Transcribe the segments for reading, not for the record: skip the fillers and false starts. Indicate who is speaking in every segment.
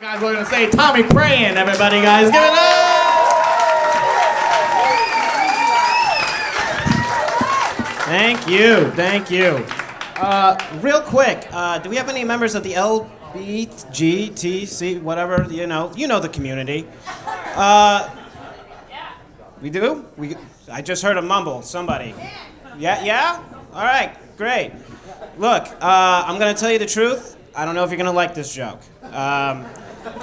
Speaker 1: Guys, we're gonna say Tommy Praying, everybody, guys. Give it up! Thank you, thank you. Real quick, do we have any members of the LBGTC, whatever, you know the community? We do? I just heard a mumble, somebody. Yeah? All right, great. Look, I'm gonna tell you the truth. I don't know if you're gonna like this joke.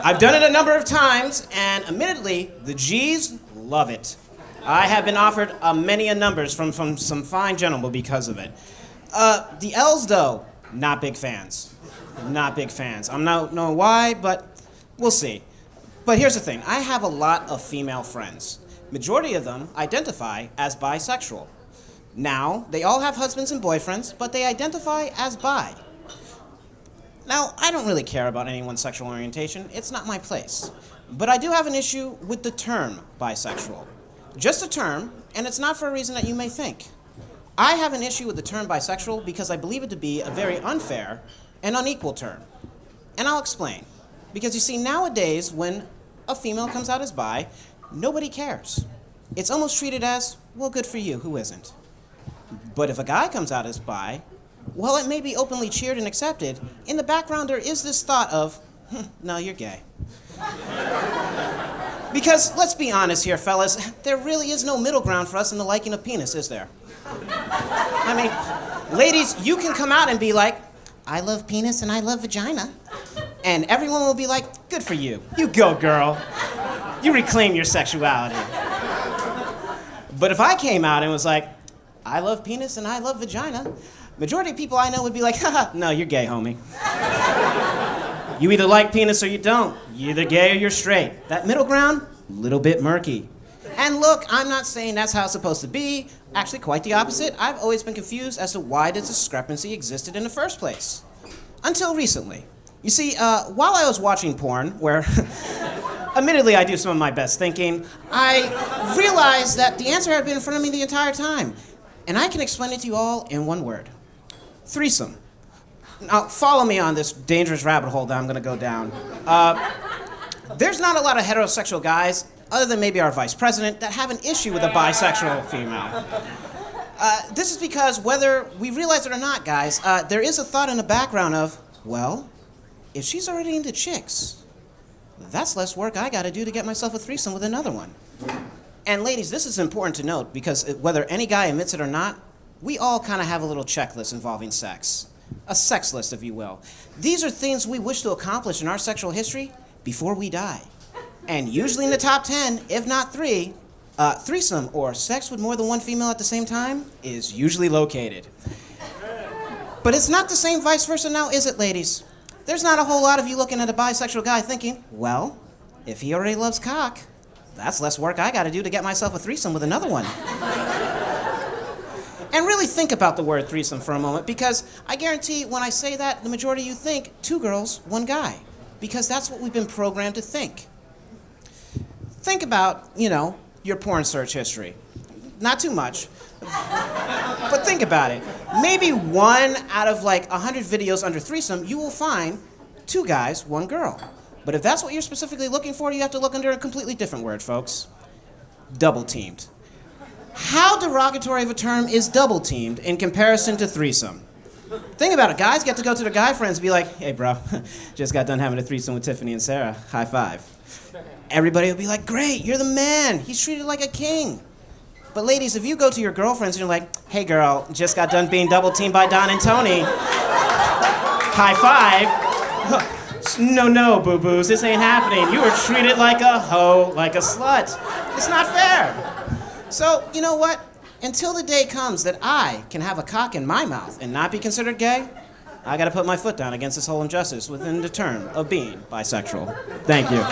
Speaker 1: I've done it a number of times, and admittedly, the G's love it. I have been offered many numbers from some fine gentlemen because of it. The L's, though, not big fans. Not big fans. I'm not knowing why, but we'll see. But here's the thing. I have a lot of female friends. Majority of them identify as bisexual. Now, they all have husbands and boyfriends, but they identify as bi. Now, I don't really care about anyone's sexual orientation. It's not my place. But I do have an issue with the term bisexual. Just a term, and it's not for a reason that you may think. I have an issue with the term bisexual because I believe it to be a very unfair and unequal term. And I'll explain. Because you see, nowadays, when a female comes out as bi, nobody cares. It's almost treated as, well, good for you, who isn't? But if a guy comes out as bi, while it may be openly cheered and accepted, in the background there is this thought of, no, you're gay. Because, let's be honest here, fellas, there really is no middle ground for us in the liking of penis, is there? I mean, ladies, you can come out and be like, I love penis and I love vagina. And everyone will be like, good for you. You go, girl. You reclaim your sexuality. But if I came out and was like, I love penis and I love vagina, majority of people I know would be like, haha, no, you're gay, homie. You either like penis or you don't. You're either gay or you're straight. That middle ground, a little bit murky. And look, I'm not saying that's how it's supposed to be. Actually, quite the opposite. I've always been confused as to why this discrepancy existed in the first place. Until recently. You see, while I was watching porn, where admittedly I do some of my best thinking, I realized that the answer had been in front of me the entire time. And I can explain it to you all in one word. Threesome. Now, follow me on this dangerous rabbit hole that I'm gonna go down. There's not a lot of heterosexual guys, other than maybe our vice president, that have an issue with a bisexual female. This is because whether we realize it or not, guys, there is a thought in the background of, well, if she's already into chicks, that's less work I gotta do to get myself a threesome with another one. And ladies, this is important to note because whether any guy admits it or not, we all kind of have a little checklist involving sex. A sex list, if you will. These are things we wish to accomplish in our sexual history before we die. And usually in the top 10, if not 3, threesome or sex with more than one female at the same time is usually located. But it's not the same vice versa now, is it, ladies? There's not a whole lot of you looking at a bisexual guy thinking, well, if he already loves cock, that's less work I gotta do to get myself a threesome with another one. And really think about the word threesome for a moment, because I guarantee when I say that, the majority of you think 2 girls, 1 guy, because that's what we've been programmed to think. Think about, your porn search history. Not too much, but think about it. Maybe 1 out of 100 videos under threesome, you will find 2 guys, 1 girl. But if that's what you're specifically looking for, you have to look under a completely different word, folks. Double teamed. How derogatory of a term is double teamed in comparison to threesome? Think about it. Guys get to go to their guy friends and be like, hey, bro, just got done having a threesome with Tiffany and Sarah. High five. Everybody will be like, great, you're the man. He's treated like a king. But ladies, if you go to your girlfriends and you're like, hey, girl, just got done being double teamed by Don and Tony. High five. No, boo-boos, this ain't happening. You were treated like a hoe, like a slut. It's not fair. So, you know what? Until the day comes that I can have a cock in my mouth and not be considered gay, I gotta put my foot down against this whole injustice within the term of being bisexual. Thank you.